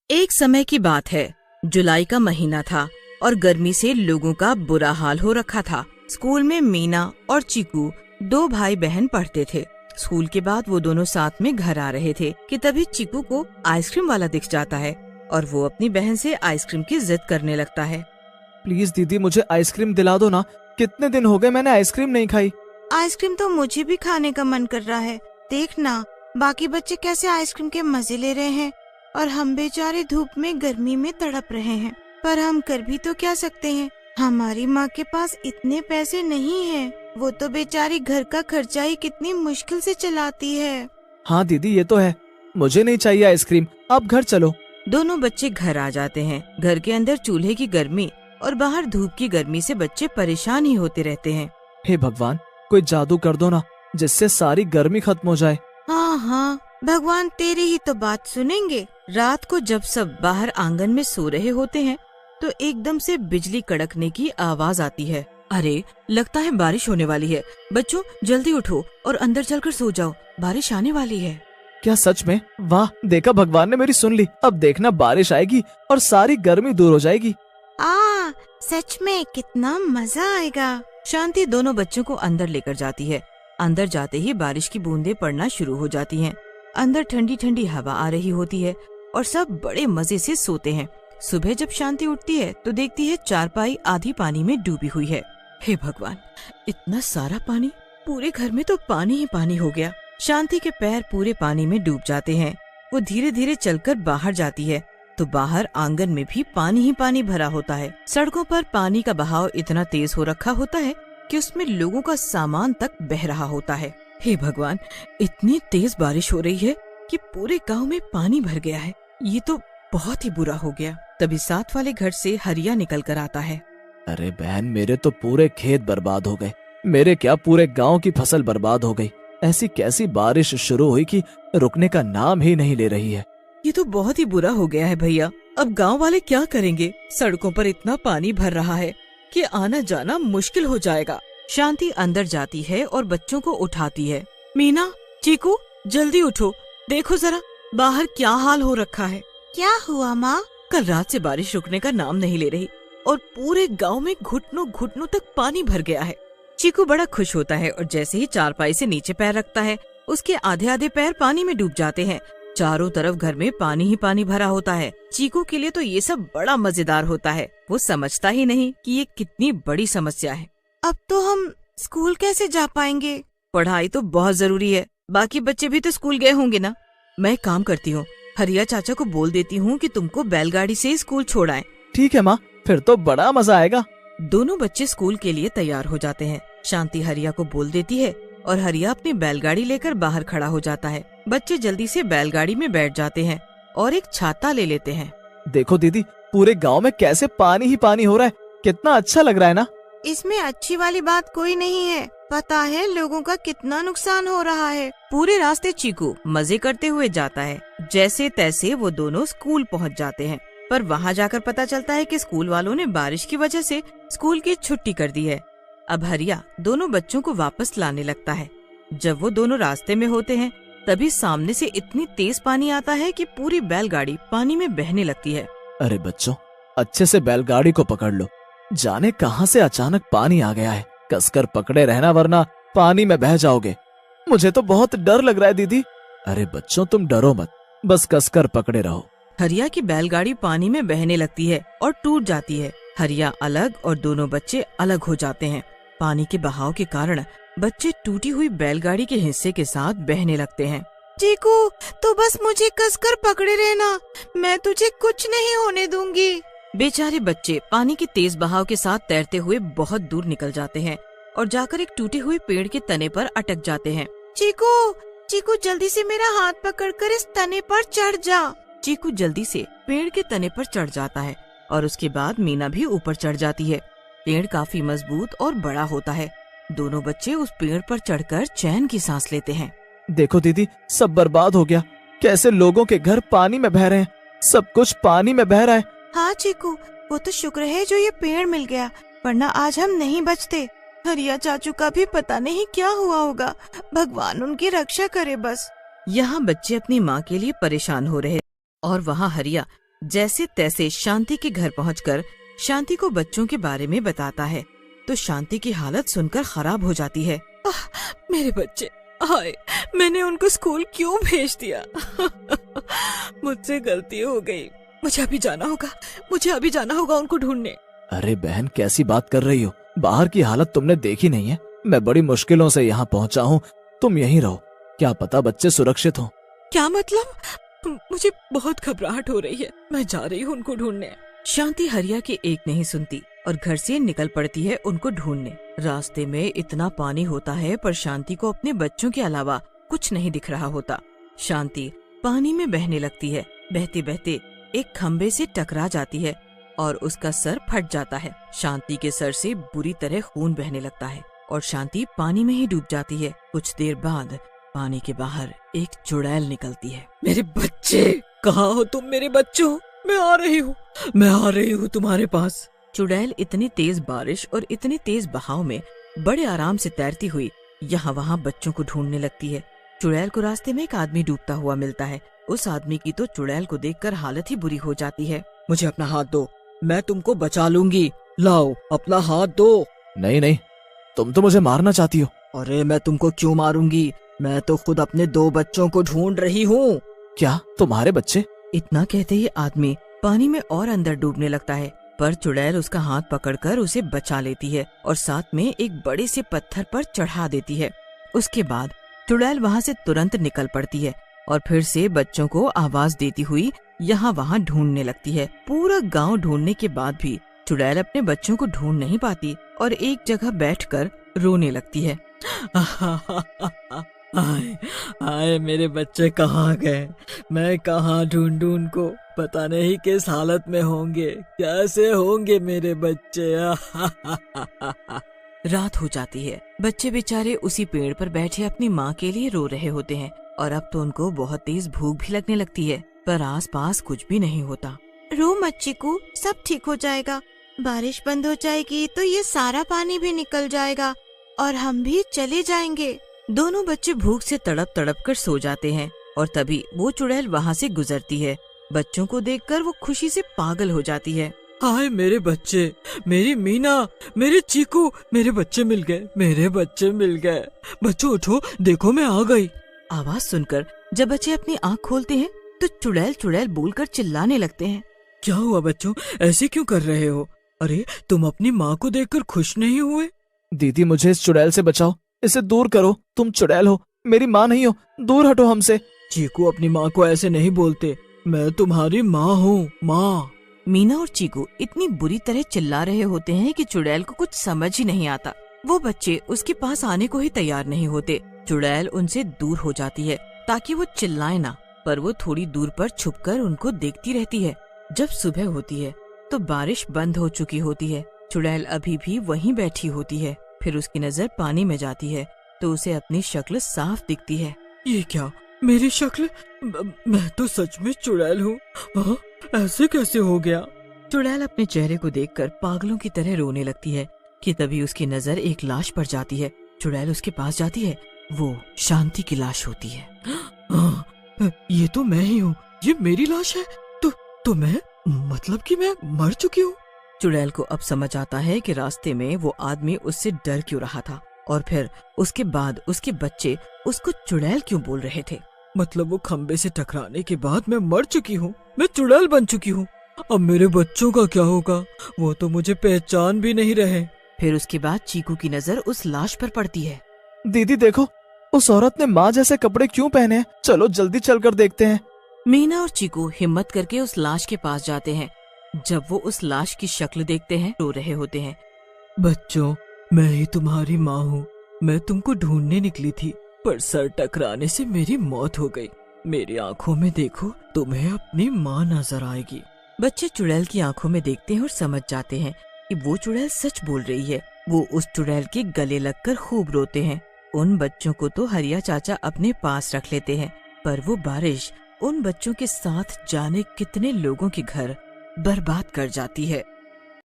एक समय की बात है। जुलाई का महीना था और गर्मी से लोगों का बुरा हाल हो रखा था। स्कूल में मीना और चीकू दो भाई बहन पढ़ते थे। स्कूल के बाद वो दोनों साथ में घर आ रहे थे कि तभी चीकू को आइसक्रीम वाला दिख जाता है और वो अपनी बहन से आइसक्रीम की जिद करने लगता है। प्लीज दीदी मुझे आइसक्रीम दिला दो ना, कितने दिन हो गए मैंने आइसक्रीम नहीं खाई। आइसक्रीम तो मुझे भी खाने का मन कर रहा है। देख ना, बाकी बच्चे कैसे आइसक्रीम के मजे ले रहे हैं और हम बेचारे धूप में गर्मी में तड़प रहे हैं। पर हम कर भी तो क्या सकते हैं, हमारी माँ के पास इतने पैसे नहीं हैं। वो तो बेचारी घर का खर्चा ही कितनी मुश्किल से चलाती है। हाँ दीदी ये तो है, मुझे नहीं चाहिए आइसक्रीम, आप घर चलो। दोनों बच्चे घर आ जाते हैं। घर के अंदर चूल्हे की गर्मी और बाहर धूप की गर्मी से बच्चे परेशान ही होते रहते हैं। हे भगवान, कोई जादू कर दो ना जिससे सारी गर्मी खत्म हो जाए। हाँ हाँ, भगवान तेरी ही तो बात सुनेंगे। रात को जब सब बाहर आंगन में सो रहे होते हैं तो एकदम से बिजली कड़कने की आवाज आती है। अरे, लगता है बारिश होने वाली है। बच्चों जल्दी उठो और अंदर चलकर सो जाओ, बारिश आने वाली है। क्या सच में? वाह, देखा भगवान ने मेरी सुन ली। अब देखना बारिश आएगी और सारी गर्मी दूर हो जाएगी। सच में कितना मजा आएगा। शांति दोनों बच्चों को अंदर लेकर जाती है। अंदर जाते ही बारिश की बूंदें पड़ना शुरू हो जाती हैं। अंदर ठंडी ठंडी हवा आ रही होती है और सब बड़े मजे से सोते हैं। सुबह जब शांति उठती है तो देखती है चारपाई आधी पानी में डूबी हुई है। हे भगवान, इतना सारा पानी, पूरे घर में तो पानी ही पानी हो गया। शांति के पैर पूरे पानी में डूब जाते हैं। वो धीरे धीरे चलकर बाहर जाती है तो बाहर आंगन में भी पानी ही पानी भरा होता है। सड़कों पर पानी का बहाव इतना तेज हो रखा होता है कि उसमें लोगों का सामान तक बह रहा होता है। हे भगवान, इतनी तेज बारिश हो रही है कि पूरे गांव में पानी भर गया है। ये तो बहुत ही बुरा हो गया। तभी साथ वाले घर से हरिया निकल कर आता है। अरे बहन, मेरे तो पूरे खेत बर्बाद हो गए। मेरे क्या, पूरे गांव की फसल बर्बाद हो गई। ऐसी कैसी बारिश शुरू हुई कि रुकने का नाम ही नहीं ले रही है। ये तो बहुत ही बुरा हो गया है भैया। अब गांव वाले क्या करेंगे? सड़कों पर इतना पानी भर रहा है कि आना जाना मुश्किल हो जाएगा। शांति अंदर जाती है और बच्चों को उठाती है। मीना, चीकू, जल्दी उठो, देखो जरा बाहर क्या हाल हो रखा है। क्या हुआ माँ? कल रात से बारिश रुकने का नाम नहीं ले रही और पूरे गांव में घुटनों घुटनों तक पानी भर गया है। चीकू बड़ा खुश होता है और जैसे ही चारपाई से नीचे पैर रखता है उसके आधे आधे पैर पानी में डूब जाते हैं। चारों तरफ घर में पानी ही पानी भरा होता है। चीकू के लिए तो ये सब बड़ा मजेदार होता है। वो समझता ही नहीं कि ये कितनी बड़ी समस्या है। अब तो हम स्कूल कैसे जा पाएंगे? पढ़ाई तो बहुत जरूरी है, बाकी बच्चे भी तो स्कूल गए होंगे ना। मैं काम करती हूँ, हरिया चाचा को बोल देती हूँ कि तुमको बैलगाड़ी से स्कूल छोड़ाएं। ठीक है माँ, फिर तो बड़ा मजा आएगा। दोनों बच्चे स्कूल के लिए तैयार हो जाते हैं। शांति हरिया को बोल देती है और हरिया अपनी बैलगाड़ी लेकर बाहर खड़ा हो जाता है। बच्चे जल्दी से बैलगाड़ी में बैठ जाते हैं और एक छाता ले लेते हैं। देखो दीदी, पूरे गांव में कैसे पानी ही पानी हो रहा है। कितना अच्छा लग रहा है ना। इसमें अच्छी वाली बात कोई नहीं है। पता है लोगों का कितना नुकसान हो रहा है। पूरे रास्ते चीकू मजे करते हुए जाता है। जैसे तैसे वो दोनों स्कूल पहुंच जाते हैं, पर वहां जाकर पता चलता है कि स्कूल वालों ने बारिश की वजह से स्कूल की छुट्टी कर दी है। अब हरिया दोनों बच्चों को वापस लाने लगता है। जब वो दोनों रास्ते में होते हैं तभी सामने से इतनी तेज पानी आता है कि पूरी बैलगाड़ी पानी में बहने लगती है। अरे बच्चों, अच्छे से बैलगाड़ी को पकड़ लो। जाने कहां से अचानक पानी आ गया है। कसकर पकड़े रहना वरना पानी में बह जाओगे। मुझे तो बहुत डर लग रहा है दीदी। अरे बच्चों, तुम डरो मत, बस कसकर पकड़े रहो। हरिया की बैलगाड़ी पानी में बहने लगती है और टूट जाती है। हरिया अलग और दोनों बच्चे अलग हो जाते हैं। पानी के बहाव के कारण बच्चे टूटी हुई बैलगाड़ी के हिस्से के साथ बहने लगते हैं। चीकू, तो बस मुझे कसकर पकड़े रहना, मैं तुझे कुछ नहीं होने दूंगी। बेचारे बच्चे पानी के तेज बहाव के साथ तैरते हुए बहुत दूर निकल जाते हैं और जाकर एक टूटे हुए पेड़ के तने पर अटक जाते हैं। चीकू, चीकू जल्दी से मेरा हाथ पकड़कर इस तने पर चढ़ जा। चीकू जल्दी से पेड़ के तने पर चढ़ जाता है और उसके बाद मीना भी ऊपर चढ़ जाती है। पेड़ काफी मजबूत और बड़ा होता है। दोनों बच्चे उस पेड़ पर चढ़कर चैन की सांस लेते हैं। देखो दीदी, सब बर्बाद हो गया। कैसे लोगों के घर पानी में बह रहे हैं। सब कुछ पानी में बह रहा है। हाँ चीकू, वो तो शुक्र है जो ये पेड़ मिल गया, वरना आज हम नहीं बचते। हरिया चाचू का भी पता नहीं क्या हुआ होगा। भगवान उनकी रक्षा करे बस। यहाँ बच्चे अपनी माँ के लिए परेशान हो रहे और वहाँ हरिया जैसे तैसे शांति के घर पहुंचकर शांति को बच्चों के बारे में बताता है तो शांति की हालत सुनकर खराब हो जाती है। मेरे बच्चे, हाय, मैंने उनको स्कूल क्यों भेज दिया? मुझसे गलती हो गई। मुझे अभी जाना होगा उनको ढूंढने। अरे बहन, कैसी बात कर रही हो? बाहर की हालत तुमने देखी नहीं है? मैं बड़ी मुश्किलों से यहाँ पहुँचा हूँ, तुम यहीं रहो, क्या पता बच्चे सुरक्षित हो। क्या मतलब? मुझे बहुत घबराहट हो रही है, मैं जा रही हूँ उनको ढूंढने। शांति हरिया की एक नहीं सुनती और घर से निकल पड़ती है उनको ढूंढने। रास्ते में इतना पानी होता है पर शांति को अपने बच्चों के अलावा कुछ नहीं दिख रहा होता। शांति पानी में बहने लगती है। बहते बहते एक खम्बे से टकरा जाती है और उसका सर फट जाता है। शांति के सर से बुरी तरह खून बहने लगता है और शांति पानी में ही डूब जाती है। कुछ देर बाद पानी के बाहर एक चुड़ैल निकलती है। मेरे बच्चे, कहाँ हो तुम मेरे बच्चों? मैं आ रही हूँ तुम्हारे पास। चुड़ैल इतनी तेज बारिश और इतने तेज बहाव में बड़े आराम से तैरती हुई यहाँ वहाँ बच्चों को ढूंढने लगती है। चुड़ैल को रास्ते में एक आदमी डूबता हुआ मिलता है। उस आदमी की तो चुड़ैल को देखकर हालत ही बुरी हो जाती है। मुझे अपना हाथ दो, मैं तुमको बचा लूंगी। लाओ अपना हाथ दो। नहीं, तुम तो मुझे मारना चाहती हो। अरे मैं तुमको क्यों मारूंगी? मैं तो खुद अपने 2 बच्चों को ढूंढ रही हूँ। क्या तुम्हारे बच्चे? इतना कहते ही आदमी पानी में और अंदर डूबने लगता है पर चुड़ैल उसका हाथ पकड़कर उसे बचा लेती है और साथ में एक बड़े से पत्थर पर चढ़ा देती है। उसके बाद चुड़ैल वहाँ से तुरंत निकल पड़ती है और फिर से बच्चों को आवाज देती हुई यहाँ वहाँ ढूंढने लगती है। पूरा गांव ढूंढने के बाद भी चुड़ैल अपने बच्चों को ढूंढ नहीं पाती और एक जगह बैठकर रोने लगती है। आए मेरे बच्चे कहाँ गए? मैं कहाँ ढूंढूं उनको? पता नहीं किस हालत में होंगे, कैसे होंगे मेरे बच्चे। रात हो जाती है। बच्चे बेचारे उसी पेड़ पर बैठे अपनी माँ के लिए रो रहे होते हैं और अब तो उनको बहुत तेज भूख भी लगने लगती है पर आसपास कुछ भी नहीं होता। रो मत चिकू, सब ठीक हो जाएगा। बारिश बंद हो जाएगी तो ये सारा पानी भी निकल जाएगा और हम भी चले जाएंगे। दोनों बच्चे भूख से तड़प तड़प कर सो जाते हैं और तभी वो चुड़ैल वहाँ से गुजरती है। बच्चों को देखकर वो खुशी से पागल हो जाती है। हाय मेरे बच्चे, मेरी मीना, मेरे चीकू, मेरे बच्चे मिल गए। बच्चों उठो, देखो मैं आ गई। आवाज सुनकर जब बच्चे अपनी आँख खोलते हैं तो चुड़ैल चुड़ैल बोलकर चिल्लाने लगते हैं। क्या हुआ बच्चों, ऐसे क्यों कर रहे हो? अरे तुम अपनी माँ को देखकर खुश नहीं हुए? दीदी मुझे इस चुड़ैल से बचाओ, इसे दूर करो। तुम चुड़ैल हो, मेरी माँ नहीं हो, दूर हटो हमसे। चीकू अपनी माँ को ऐसे नहीं बोलते, मैं तुम्हारी माँ हूँ, माँ। मीना और चीकू इतनी बुरी तरह चिल्ला रहे होते हैं कि चुड़ैल को कुछ समझ ही नहीं आता। वो बच्चे उसके पास आने को ही तैयार नहीं होते। चुड़ैल उनसे दूर हो जाती है ताकि वो चिल्लाए ना, पर वो थोड़ी दूर पर छुपकर उनको देखती रहती है। जब सुबह होती है तो बारिश बंद हो चुकी होती है। चुड़ैल अभी भी वहीं बैठी होती है। फिर उसकी नजर पानी में जाती है तो उसे अपनी शक्ल साफ दिखती है। ये क्या, मेरी शक्ल? मैं तो सच में चुड़ैल हूँ। ऐसे कैसे हो गया? चुड़ैल अपने चेहरे को देखकर पागलों की तरह रोने लगती है कि तभी उसकी नजर एक लाश पर जाती है। चुड़ैल उसके पास जाती है, वो शांति की लाश होती है। ये तो मैं ही हूँ, ये मेरी लाश है। तो मैं, मतलब कि मैं मर चुकी हूँ। चुड़ैल को अब समझ आता है कि रास्ते में वो आदमी उससे डर क्यों रहा था और फिर उसके बाद उसके बच्चे उसको चुड़ैल क्यों बोल रहे थे। मतलब वो खंबे से टकराने के बाद मैं मर चुकी हूँ, मैं चुड़ैल बन चुकी हूँ। अब मेरे बच्चों का क्या होगा? वो तो मुझे पहचान भी नहीं रहे। फिर उसके बाद चीकू की नजर उस लाश पर पड़ती है। दीदी देखो, उस औरत ने माँ जैसे कपड़े क्यों पहने हैं? चलो जल्दी चलकर देखते हैं। मीना और चीकू हिम्मत करके उस लाश के पास जाते हैं। जब वो उस लाश की शक्ल देखते हैं रो रहे होते हैं। बच्चों, मैं ही तुम्हारी माँ हूँ। मैं तुमको ढूंढने निकली थी पर सर टकराने से मेरी मौत हो गई। मेरी आँखों में देखो, तुम्हें अपनी माँ नजर आएगी। बच्चे चुड़ैल की आंखों में देखते हैं और समझ जाते हैं कि वो चुड़ैल सच बोल रही है। वो उस चुड़ैल के गले लगकर खूब रोते हैं। उन बच्चों को तो हरिया चाचा अपने पास रख लेते हैं पर वो बारिश उन बच्चों के साथ जाने कितने लोगों के घर बर्बाद कर जाती है।